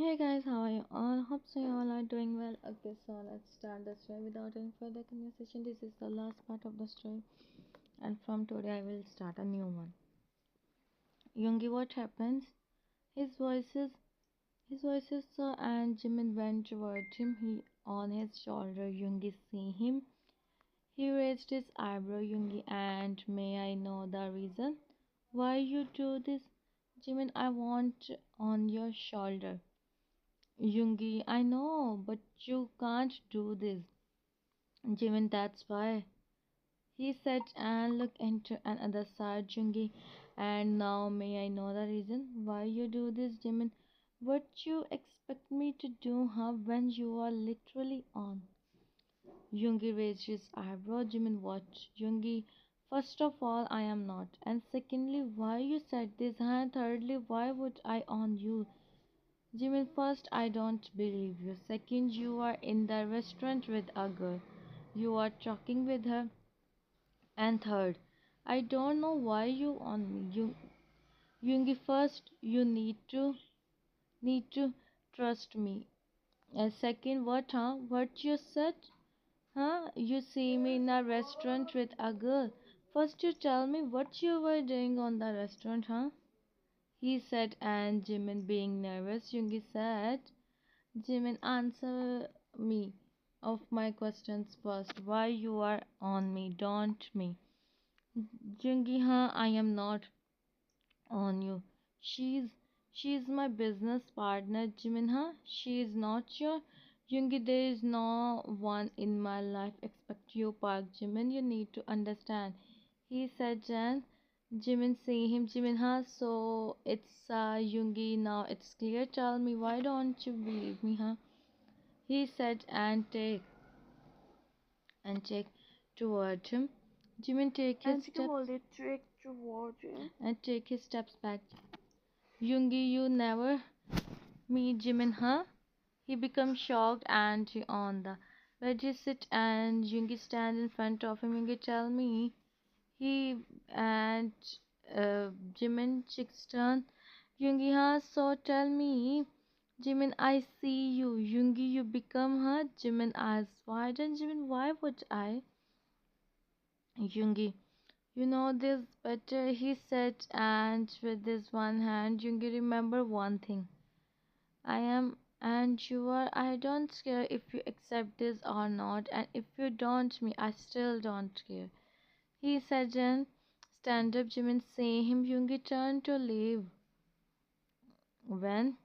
Hey guys, how are you all? Hope so you all are doing well. Okay, so let's start the story without any further conversation. This is the last part of the story, and from today I will start a new one. Yoongi, what happens? His voices, his voices saw, and Jimin went toward him. He on his shoulder. Yoongi see him. He raised his eyebrow. Yoongi, and may I know the reason why you do this? Jimin, I want on your shoulder. Yoongi, I know, but you can't do this. Jimin, that's why. He said and looked into another side, Yoongi. And now may I know the reason why you do this, Jimin? What you expect me to do, huh, when you are literally on? Yoongi raised his eyebrow. Jimin, what? Yoongi, first of all, I am not. And secondly, why you said this, huh? And thirdly, why would I on you? Jimin, first, I don't believe you. Second, you are in the restaurant with a girl. You are talking with her. And third, I don't know why you on me. Yoongi, first, you need to trust me. Second, what, huh? What you said? Huh? You see me in a restaurant with a girl. First, you tell me what you were doing on the restaurant, huh? He said, and Jimin, being nervous, Yoongi said, Jimin, answer me of my questions first. Why you are on me? Don't me. Jungi, huh? I am not on you. She's my business partner, Jimin, huh? She is not your Jungi. There is no one in my life except you, Park Jimin. You need to understand. He said, Jan. Jimin, see him, Jimin, huh? So it's Yungi now. It's clear. Tell me, why don't you believe me, huh? He said, and take toward him. Jimin, take his steps back. Yoongi, you never meet Jimin, huh? He becomes shocked and he on the bed he sit and Yoongi stand in front of him. Yoongi, tell me. He and Jimin cheeks turn. Yoongi, huh? So tell me. Jimin, I see you. Yoongi, you become her. Jimin eyes wide and Jimin, why would I? Yoongi, you know this better, he said, and with this one hand, Yoongi, remember one thing. I am and you are. I don't care if you accept this or not, and if you don't, me, I still don't care. He said, and stand up, Jimin, see him. Yoongi turned to leave. When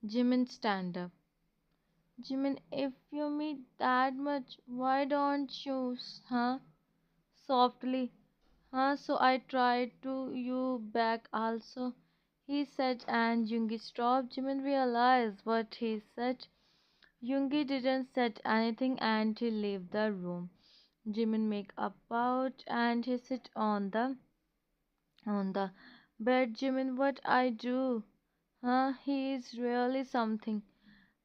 Jimin stand up. Jimin, if you mean that much, why don't you, huh? Softly, huh? So I tried to you back also. He said, and Yoongi stopped. Jimin realized what he said. Yoongi didn't say anything and he left the room. Jimin make a pout and he sit on the bed. Jimin, what I do? Huh? He is really something.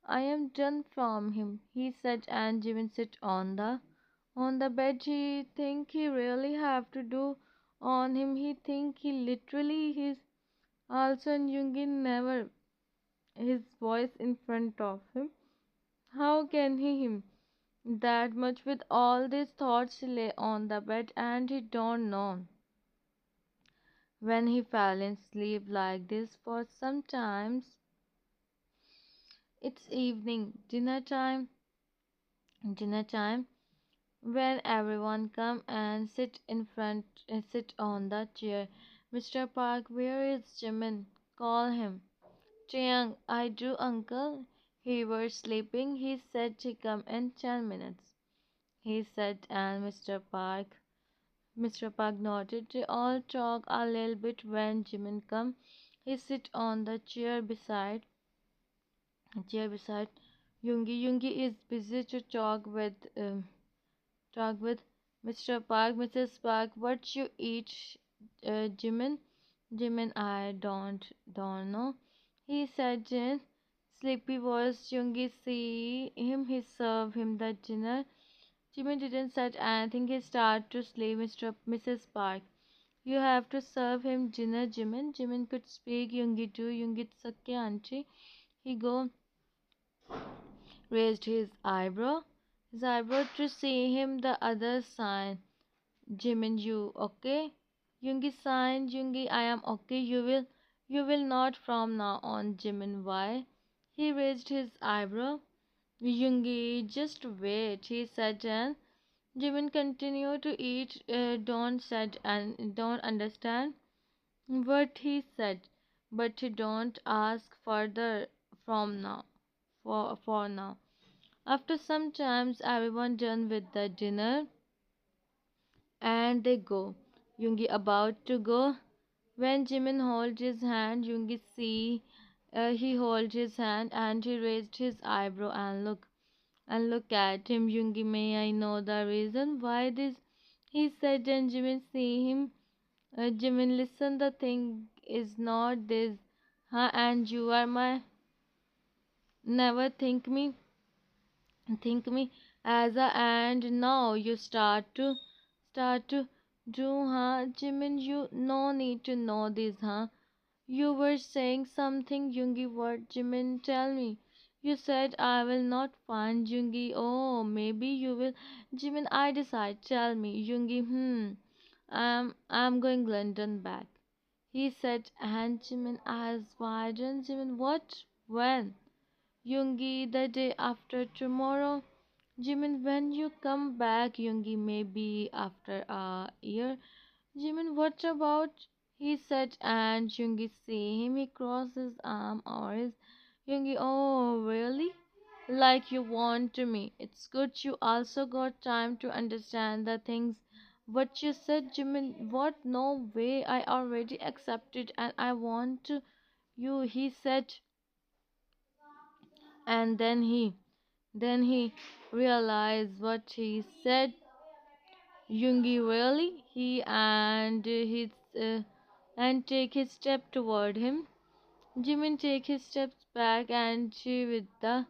I am done from him, he said, and Jimin sit on the bed. He think he really have to do on him. He think he literally is also, and Yoongi never his voice in front of him. How can he him that much with all these thoughts? He lay on the bed and he don't know when he fell in sleep like this for sometimes. It's evening, dinner time when everyone come and sit on the chair. Mr. Park, where is Jimin? Call him. Chiang, I do, uncle. He was sleeping. He said he come in 10 minutes. He said, and Mr. Park nodded. They all talk a little bit when Jimin come. He sit on the chair beside Yoongi. Yoongi is busy to talk with Mr. Park. Mrs. Park, what you eat, Jimin? Jimin, I don't know. He said in sleepy voice. Yoongi see him. He serve him the dinner. Jimin didn't say anything. He started to sleep. Mrs. Park, You have to serve him dinner, Jimin. Jimin could speak Yoongi too. Yoongi tsakke auntie. He go raised his eyebrow to see him the other side. Jimin, you okay? Yoongi sighed. Yoongi, I am okay. You will not from now on, Jimin. Why? He raised his eyebrow. Yoongi, just wait, he said, and Jimin continued to eat. Don't said and don't understand what he said, but don't ask further from now. For now. After some times, everyone done with the dinner, and they go. Yoongi about to go. When Jimin holds his hand, Yoongi see he holds his hand and he raised his eyebrow and look at him. Yoongi, may I know the reason why this? He said, and Jimin see him. Jimin, listen, the thing is not this, huh? And you are my never think me as a and now you start to do, huh? Jimin, you no need to know this, huh? You were saying something, Yoongi. What, Jimin? Tell me. You said I will not find Yoongi. Oh, maybe you will. Jimin, I decide. Tell me, Yoongi. I'm going London back. He said, and Jimin eyes widened. Jimin, what? When? Yoongi, the day after tomorrow. Jimin, when you come back, Yoongi, maybe after a year. Jimin, what about? He said, and Yoongi see him. He crossed his arm over his Yoongi. Oh, really? Like you want to me. It's good you also got time to understand the things. What you said, Jimin. What? No way. I already accepted and I want to you. He said, and then he realized what he said. Yoongi, really? He and take his step toward him. Jimin take his steps back and she with the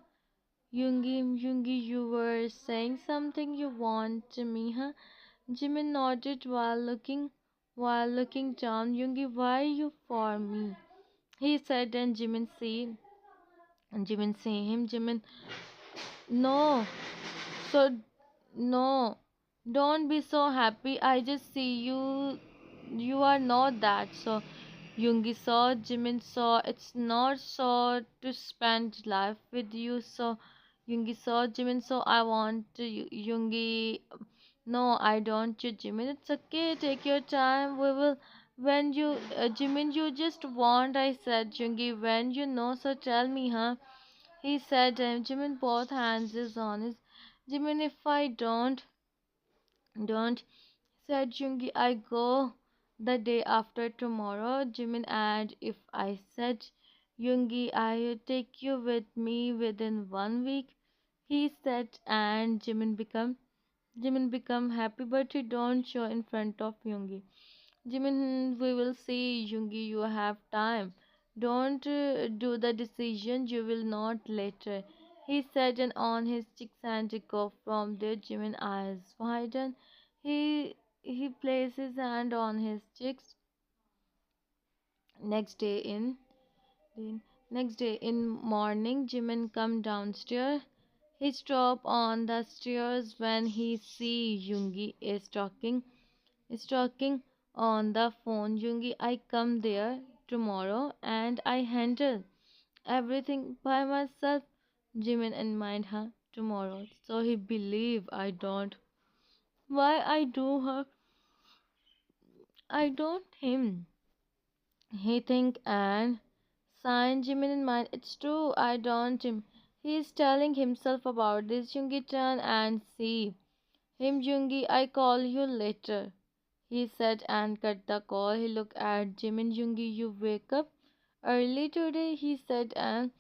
Yoongi, you were saying something you want me, huh? Jimin nodded while looking down. Yoongi, why you for me? He said, and Jimin see him. Jimin, no. So no, don't be so happy. I just see you. You are not that. So Yoongi saw, Jimin saw. It's not so to spend life with you. So Yoongi saw, Jimin saw. I want to Yoongi. No, I don't. You, Jimin. It's okay. Take your time. We will. When you, Jimin, you just want. I said, Yoongi. When you know, so tell me, huh? He said, Jimin both hands is on his. Jimin, if I don't, said Jungi, I go the day after tomorrow. Jimin, and if I said, Yoongi, I take you with me within 1 week. He said, and Jimin become happy, but he don't show in front of Yoongi. Jimin, we will see. Yoongi, you have time. Don't do the decision. You will not later. He said, and on his cheeks and go from there. Jimin eyes widen. He placed his hand on his cheeks. Next day in the next day in morning, Jimin come downstairs. He stop on the stairs when he see Yoongi is talking on the phone. Yoongi, I come there tomorrow and I handle everything by myself. Jimin in mind her tomorrow. So he believe I don't. Why I don't him. He think and sign Jimin in mind. It's true, I don't him. He is telling himself about this. Yoongi turn and see him. Yoongi, I call you later. He said and cut the call. He looked at Jimin. Yoongi, you wake up early today, he said and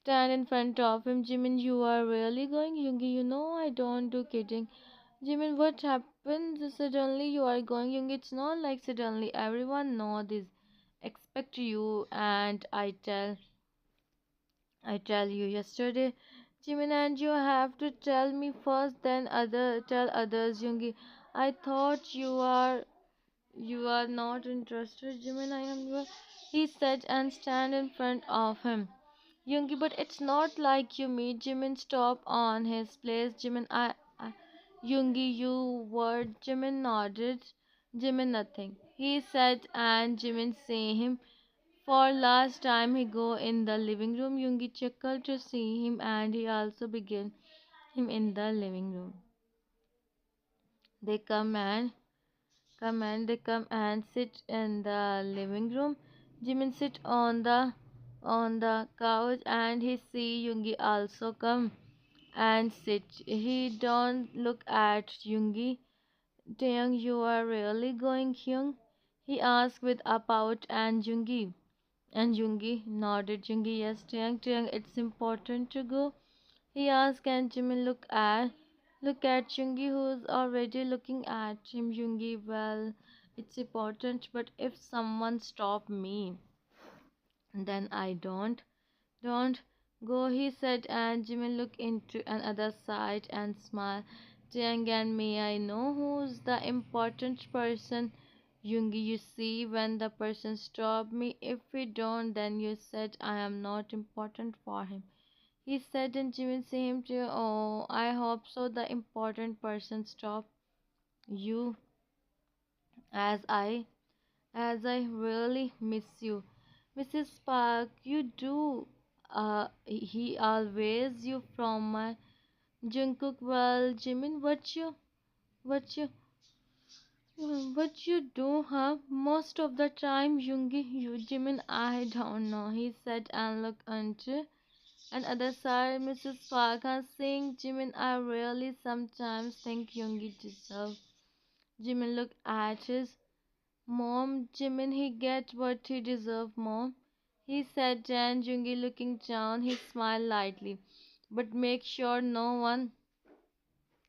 stand in front of him. Jimin, you are really going? Yoongi, you know I don't do kidding. Jimin, what happened? Suddenly you are going? Yoongi, it's not like suddenly. Everyone know this. Expect you and I tell you yesterday. Jimin, and you have to tell me first, then tell others. Yoongi, I thought you are You are not interested, Jimin. I am your. He said and stand in front of him. Yoongi, but it's not like you meet Jimin. Stop on his place, Jimin. Yoongi, you word. Jimin nodded. Jimin, nothing. He said, and Jimin see him. For last time he go in the living room. Yoongi chuckled to see him, and he also began him in the living room. They come and sit in the living room. Jimin sit on the couch and he see Yoongi also come and sit. He don't look at Yoongi. Taeyang, you are really going, Hyung? He asked with a pout and Yoongi nodded. Yoongi, yes, Taeyang, it's important to go. He asked, and Jimin look at Yoongi, who's already looking at him. Yoongi, well, it's important, but if someone stop me, then I don't go, he said, and Jimin looked into another side and smiled. Jiang, and may I know who's the important person? Yoongi, you see, when the person stop me, if we don't, then you said I am not important for him. He said, and Jimin see him too. Oh, I hope so. The important person stop you, as I really miss you, Mrs. Park. You do. He always you from my Jungkook. Well, Jimin, what you, what you do, huh? Most of the time, you, Jimin, I don't know. He said and looked onto and other side. Mrs. Farhan saying, Jimin, I really sometimes think Yoongi deserve. Jimin looked at his mom. Jimin, he get what he deserve, mom. He said, and Yoongi looking down, he smiled lightly. But make sure no one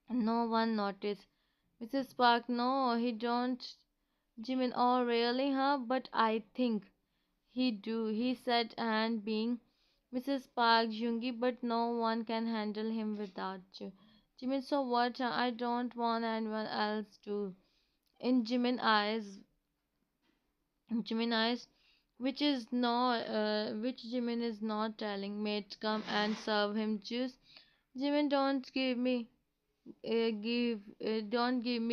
notice. Mrs. Park, no, he don't. Jimin, oh really, huh? But I think he do, he said, and being Mrs. Park Jungi, but no one can handle him without you. Jimin, so what? I don't want anyone else to. In Jimin eyes, which Jimin is not telling. Mate, come and serve him juice. Jimin, don't give me,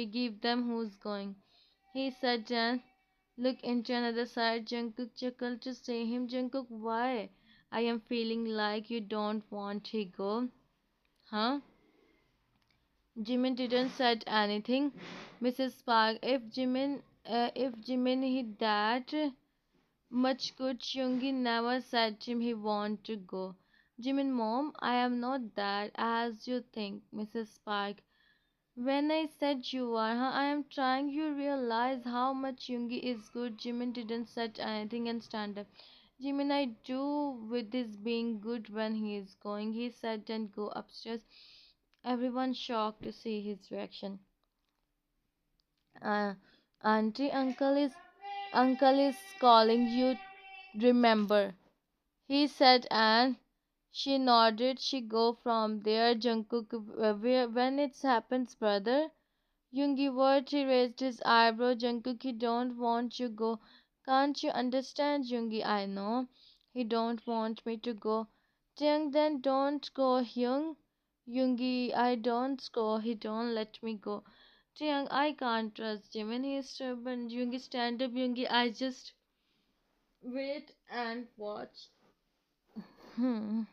give them who's going. He said, and look into another side. Jungkook chuckled to see him. Jungkook, why? I am feeling like you don't want to go, huh? Jimin didn't said anything. Mrs. Park, if Jimin hit that much good, Chungi never said him he want to go. Jimin, mom, I am not that as you think, Mrs. Park. When I said you are, huh, I am trying you realize how much Yoongi is good. Jimin didn't say anything and stand up. Jimin, I do with this being good when he is going. He said and go upstairs. Everyone shocked to see his reaction. Uh, Auntie, uncle is calling you. Remember, he said, and she nodded. She go from there. Jungkook, when it happens, brother. Yoongi Verti raised his eyebrow. Jungkook, he don't want you go. Can't you understand, Yoongi? I know. He don't want me to go. Jung, then don't go, Hyung. Yoongi, I don't go. He don't let me go. Jung, I can't trust him. And he's stubborn. Yoongi, stand up, Yoongi. I just wait and watch. Hmm.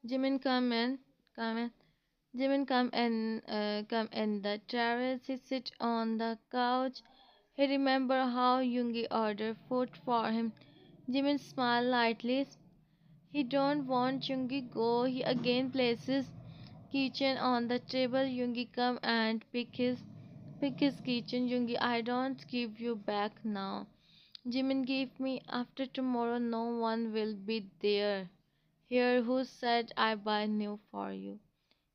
Jimin, come in. Jimin come in the terrace. He sit on the couch. He remember how Yoongi ordered food for him. Jimin smiled lightly. He don't want Yoongi go. He again places kitchen on the table. Yoongi come and pick his kitchen. Yoongi, I don't give you back now. Jimin, give me after tomorrow. No one will be there. Here, who said I buy new for you?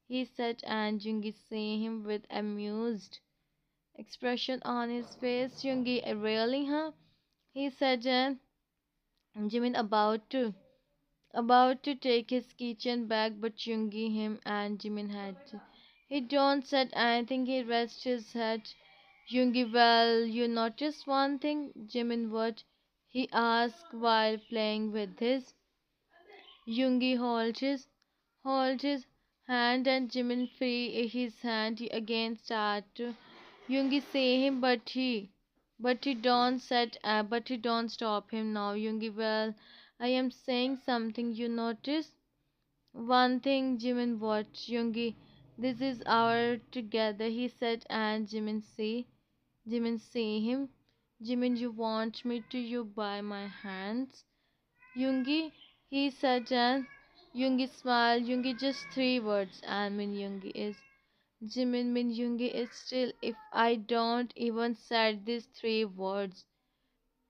He said, and Jungi seeing him with amused expression on his face. Jungi, really, huh? He said, and Jimin about to take his kitchen bag, but Jungi him and Jimin had to. He don't said anything. He rested his head. Yoongi, well, you noticed one thing, Jimin, what? He asked while playing with his. Yoongi holds his hand and Jimin free his hand again start to Yoongi say him but he don't stop him now. Yoongi, well, I am saying something, you notice? One thing, Jimin, what? Yoongi, this is our together, he said, and Jimin see him. Jimin, you want me to you by my hands? Yoongi, he said, and Yoongi smiled. Yoongi, just three words, and Min Yoongi is Jimin, Min Yoongi is still. If I don't even said these three words,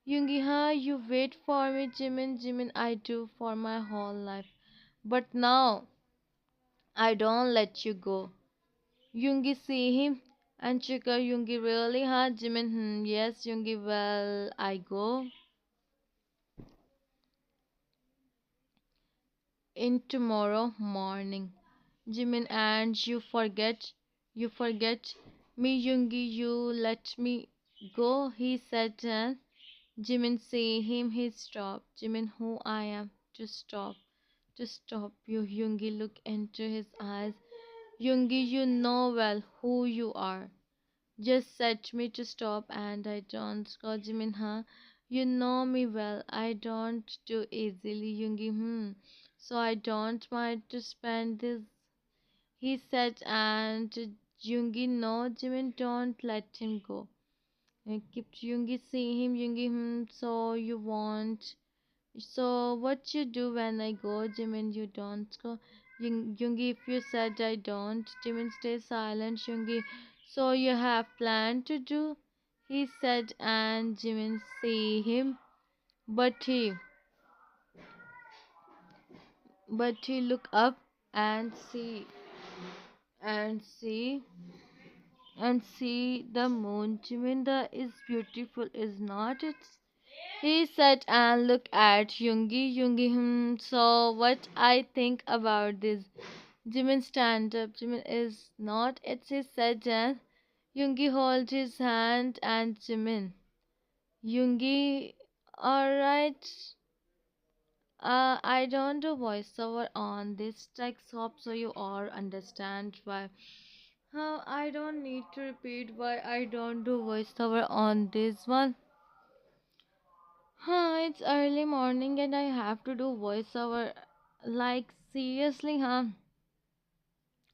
Yoongi, huh? You wait for me, Jimin. Jimin, I do for my whole life, but now I don't let you go. Yoongi see him and Chika. Yoongi, really, huh? Jimin, yes, Yoongi, well, I go in tomorrow morning. Jimin, and you forget me, Yoongi, you let me go, he said, and Jimin see him, he stopped. Jimin, who I am to stop you, Yoongi, look into his eyes. Yoongi, you know well who you are. Just set me to stop and I don't go, Jimin, huh? You know me well, I don't do easily, Yoongi, so I don't mind to spend this, he said, and Yoongi, no, Jimin, don't let him go. Keep Yoongi see him, Yoongi, so you want, so what you do when I go, Jimin, you don't go. Yoongi, if you said I don't, Jimin, stay silent, Yoongi, so you have planned to do, he said, and Jimin see him, but he, look up and see the moon. Jiminda is beautiful, is not it? He said and looked at Yoongi. Yoongi, so what I think about this? Jimin stand up. Jimin is not it, he said, and Yoongi hold his hand and Jimin. Yoongi, alright. I don't do voiceover on this text, hope so you all understand why. I don't need to repeat why I don't do voiceover on this one. It's early morning and I have to do voiceover. Like, seriously,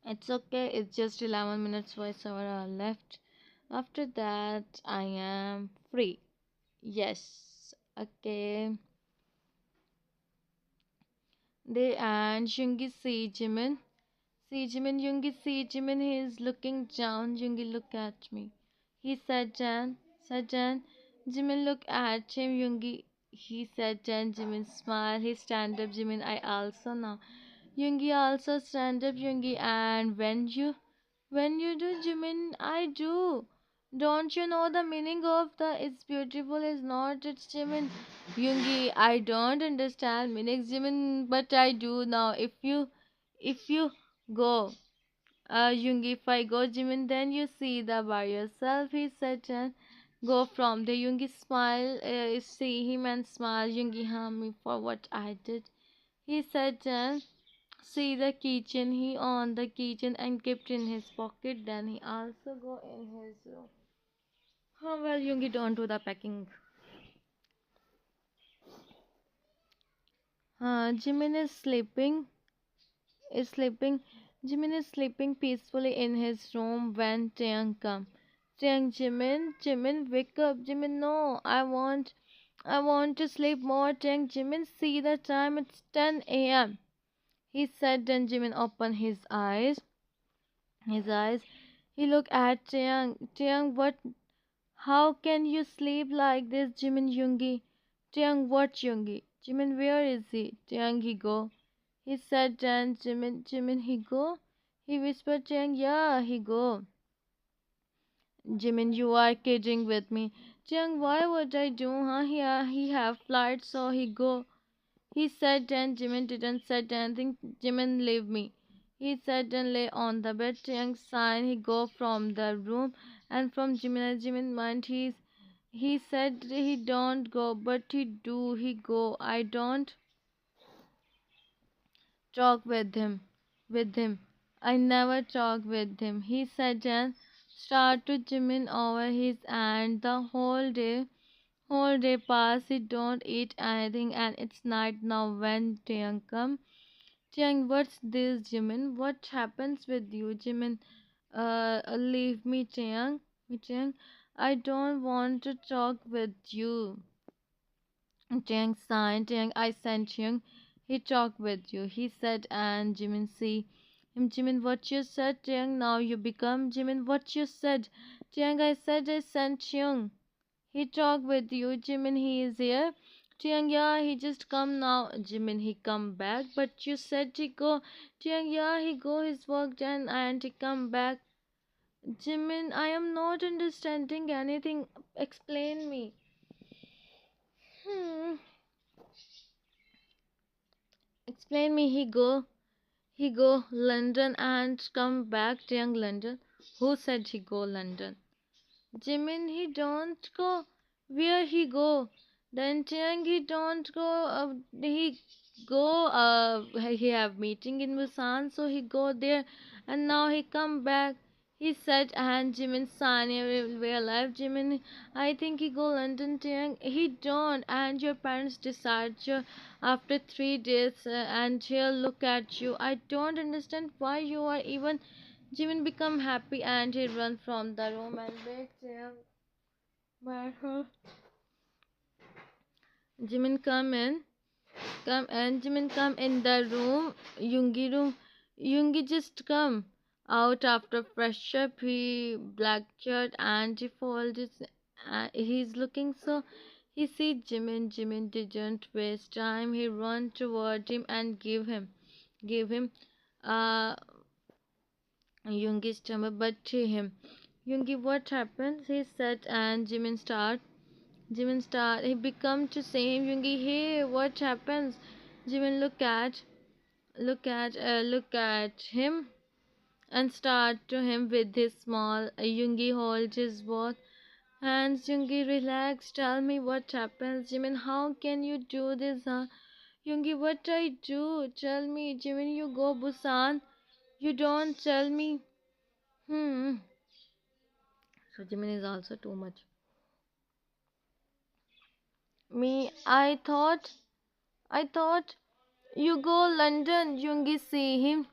It's okay, it's just 11 minutes voiceover left. After that, I am free. Yes, okay. They and Shungi see Jimin. See Jimin, Yoongi, see Jimin, he is looking down. Yoongi, look at me. He said, Jan. Jimin, look at him. Yoongi, he said, Jan. Jimin, smile. He stand up. Jimin, I also now. Yoongi also stand up. Yoongi, and when you do, Jimin, I do. Don't you know the meaning of the it's beautiful is not it's Jimin? Yoongi, I don't understand meaning Jimin, but I do now. If you go. Yoongi, if I go, Jimin, then you see the by yourself, he said, and go from there. Yoongi smile, see him and smile. Yoongi, harm me for what I did. He said, and see the kitchen. He on the kitchen and kept in his pocket. Then he also go in his room. Well, Yoongi, don't do the packing. Jimin is sleeping. Jimin is sleeping peacefully in his room when Taeyang come. Taeyang, Jimin, wake up. Jimin, no, I want to sleep more. Taeyang, Jimin, see the time, it's 10 a.m. He said. Then Jimin opened his eyes. He looked at Taeyang. Taeyang, what? How can you sleep like this, Jimin? Yoongi. Taeyang, what, Yoongi? Jimin, where is he? Taeyang, he go. He said, and Jimin, he go? He whispered, Jiang, yeah, he go. Jimin, you are kidding with me. Jiang, why would I do, he have flight, so he go. He said, and Jimin didn't say anything. Jimin, leave me. He said and lay on the bed. Jiang sign, he go from the room And from Jimin mind, he said he don't go, but he do. He go. I don't talk with him. With him. I never talk with him. He said and start to Jimin over his and the whole day pass. He don't eat anything and it's night now when Taeyang come. Taeyang, what's this, Jimin? What happens with you, Jimin? Leave me, Taeyang. Taeyang, I don't want to talk with you. Jiang signed, Jiang, I sent Jiang. He talked with you. He said, and Jimin see him. Jimin, what you said, Jiang? Now you become Jimin. What you said, Jiang? I said I sent Jiang. He talked with you, Jimin. He is here. Jiang, yeah, he just come now. Jimin, he come back. But you said he go. Jiang, yeah, he go his work done and he come back. Jimin, I am not understanding anything. Explain me. Hmm. Explain me. He go London and come back to young London. Who said he go London? Jimin, he don't go. Where he go? Then Chiang, he don't go. He go. He have meeting in Busan, so he go there, and now he come back. He said, and Jimin Sanya will be alive. Jimin, I think he go London. Chiang, he don't. And your parents decide you after 3 days, and he'll look at you. I don't understand why you are even. Jimin become happy and he run from the room and begged Chiang. But Jimin Jimin come in the room, room. Yoongi just come out after fresh up. He black shirt and he folded. He's looking so. He see Jimin. Jimin didn't waste time. He run toward him and give him, uh, Yoongi's number, but to him. Yoongi, what happened? He said, and Jimin start. He become to say him, Yoongi, hey, what happens? Jimin look at him and start to him with his small. Yoongi hold his both hands. Yoongi, relax. Tell me what happens. Jimin, how can you do this? Huh? Yoongi, what I do? Tell me. Jimin, you go Busan. You don't tell me. Hmm. So Jimin is also too much. Me, I thought you go London. Yoongi see him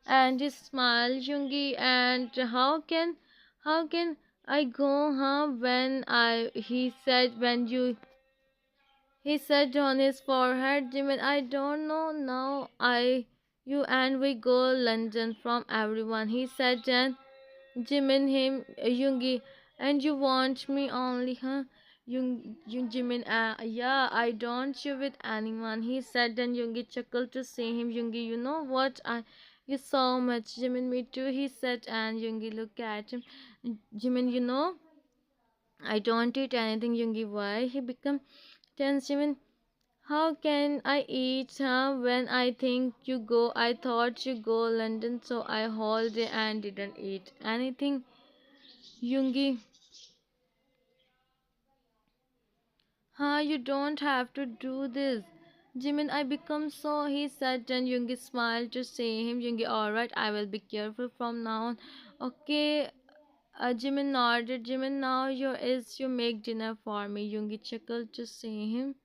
and he smile. Yoongi, and how can I go, huh? When I he said when you he said on his forehead, Jimin, I don't know now. You and we go London from everyone. He said and Jimin him Yoongi, and you want me only, huh? Jimin, yeah, I don't you with anyone. He said, and Yoongi chuckled to see him. Yoongi, you know what? You so much. Jimin, me too. He said, and Yoongi look at him. Jimin, you know, I don't eat anything. Yoongi, why? He become tense. Jimin, how can I eat, huh? When I think you go, I thought you go London, so I hold it and didn't eat anything. Yoongi, huh? You don't have to do this. Jimin, I become so. He said, and Yoongi smiled to see him. Yoongi, alright, I will be careful from now on. Okay, Jimin nodded. Jimin, now you make dinner for me. Yoongi chuckled to see him.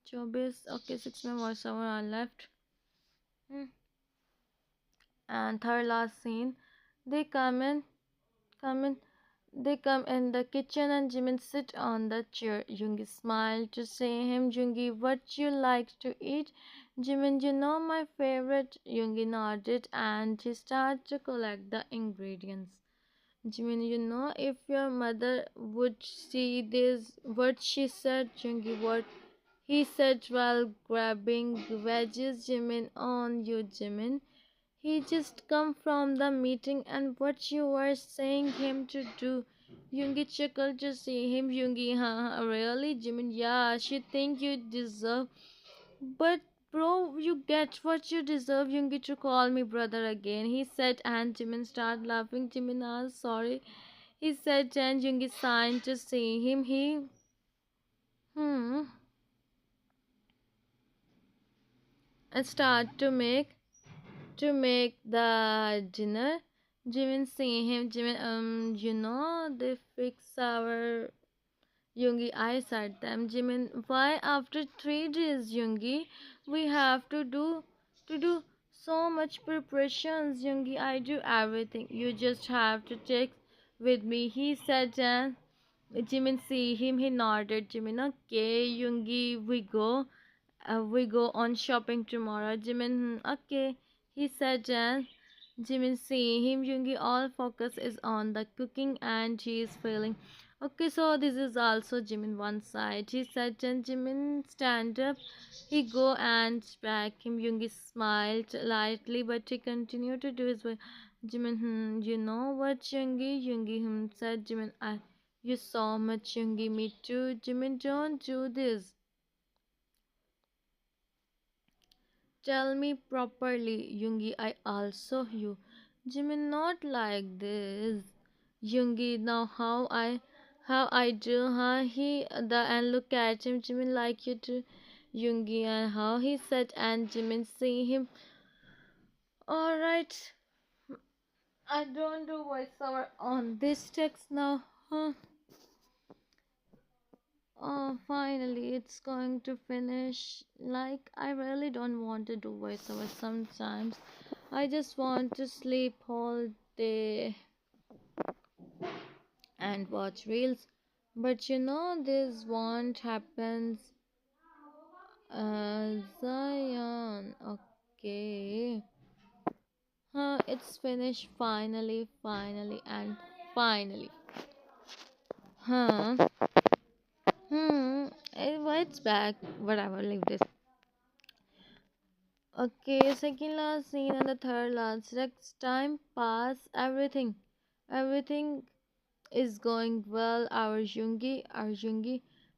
24, okay, 6 more voiceover are left. Hmm. And third last scene, they come in, they come in the kitchen and Jimin sit on the chair. Yoongi smiled to say him, Yoongi, what you like to eat? Jimin, you know my favorite. Yoongi nodded and he started to collect the ingredients. Jimin, you know, if your mother would see this, what she said, Yoongi, what he said while grabbing veggies. Jimin, on you, Jimin. He just come from the meeting and what you were saying him to do. Yoongi chuckled to see him. Yoongi, huh? Really? Jimin, yeah, she think you deserve. But bro, you get what you deserve. Yoongi to call me brother again. He said and Jimin started laughing. Jimin asked, sorry. He said, and Yoongi signed to see him. He hmm and start to make the dinner. Jimin see him. Jimin, they fix our Yoongi eyes at them. Jimin, why after 3 days, Yoongi? We have to do so much preparations, Yoongi. I do everything. You just have to take with me. He said, and Jimin see him. He nodded. Jimin, okay, Yoongi, we go on shopping tomorrow. Jimin, okay. He said, and Jimin see him. Yoongi, all focus is on the cooking and she is feeling. Okay, so this is also Jimin one side. He said, and Jimin stand up. He go and back him. Yoongi smiled lightly, but he continued to do his work. Jimin, you know what, Yoongi? Yoongi said, Jimin, you so much, Yoongi. Me too. Jimin, don't do this. Tell me properly, Yoongi. I also you. Jimin, not like this. Yoongi, now how I do, huh? And look at him, Jimin, like you do. Yoongi, and how he said, and Jimin see him. Alright, I don't do voiceover on this text now, huh? Oh, finally, it's going to finish. Like, I really don't want to do voiceover sometimes. I just want to sleep all day and watch reels. But this won't happen. Zion. Okay. It's finished finally, and finally. Huh. It's back. Whatever, leave this. Okay, second last scene and the third last. Next time pass. Everything is going well. Our Yoongi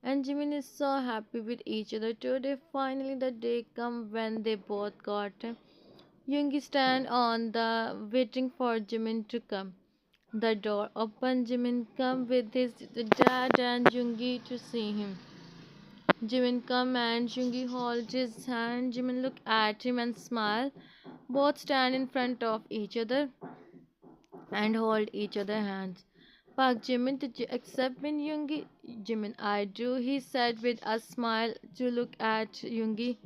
and Jimin is so happy with each other. Today, finally, the day come when they both got Yoongi stand on the waiting for Jimin to come. The door open. Jimin come with his dad and Yoongi to see him. Jimin come and Yoongi hold his hand. Jimin look at him and smile. Both stand in front of each other and hold each other hands. Park, Jimin, did you accept me, Yoongi? Jimin, I do, he said with a smile to look at Yoongi.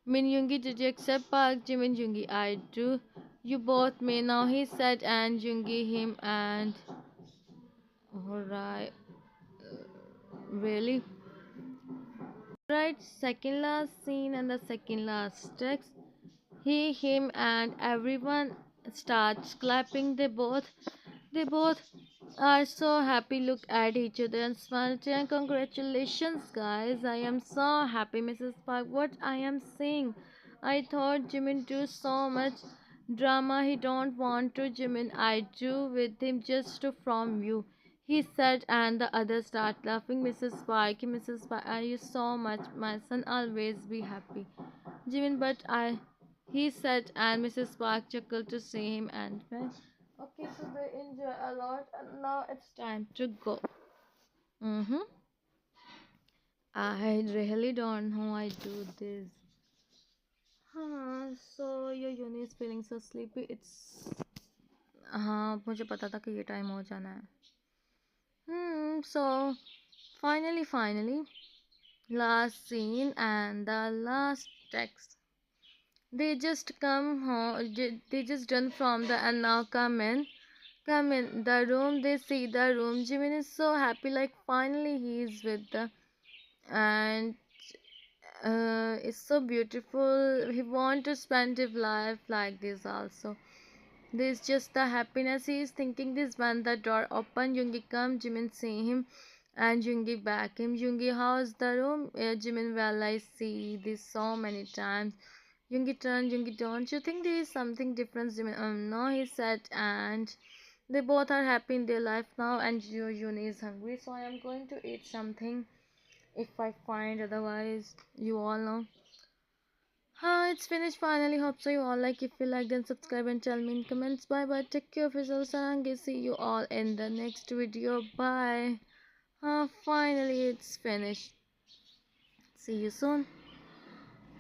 Min, Yoongi, did you accept Park? Jimin, Yoongi, I do. You both may now, he said, and Yoongi him and alright, really? Right, second last scene and the second last text. He, him, and everyone starts clapping. They both are so happy. Look at each other and smile. And congratulations, guys! I am so happy, Mrs. Park. What I am saying, I thought Jimin do so much drama. He don't want to. Jimin, I do with him just to from you. He said, and the others start laughing. Mrs. Park, are you so much? My son always be happy. Jimin, but he said, and Mrs. Park chuckled to see him and friends. Okay, so they enjoy a lot, and now it's time to go. Mm-hmm. I really don't know I do this. So your uni is feeling so sleepy. मुझे पता था कि ये time हो जाना है. So finally, last scene and the last text. They just come home. They just done from the and now come in the room. They see the room. Jimin is so happy, like finally he is with the and it's so beautiful. He want to spend his life like this also. This just the happiness he is thinking. This when the door open, Yoongi come, Jimin see him, and Yoongi back him. Yoongi, how's the room? Jimin, well, I see this so many times. Yoongi turned. Yoongi, don't you think there is something different? Jimin, no, he said, and they both are happy in their life now, and Yoon is hungry, so I am going to eat something if I find, otherwise, you all know. It's finished finally. Hope so you all like. If you like, then subscribe and tell me in comments. Bye bye. Take care of yourselves and I'll see you all in the next video. Bye. Finally it's finished. See you soon.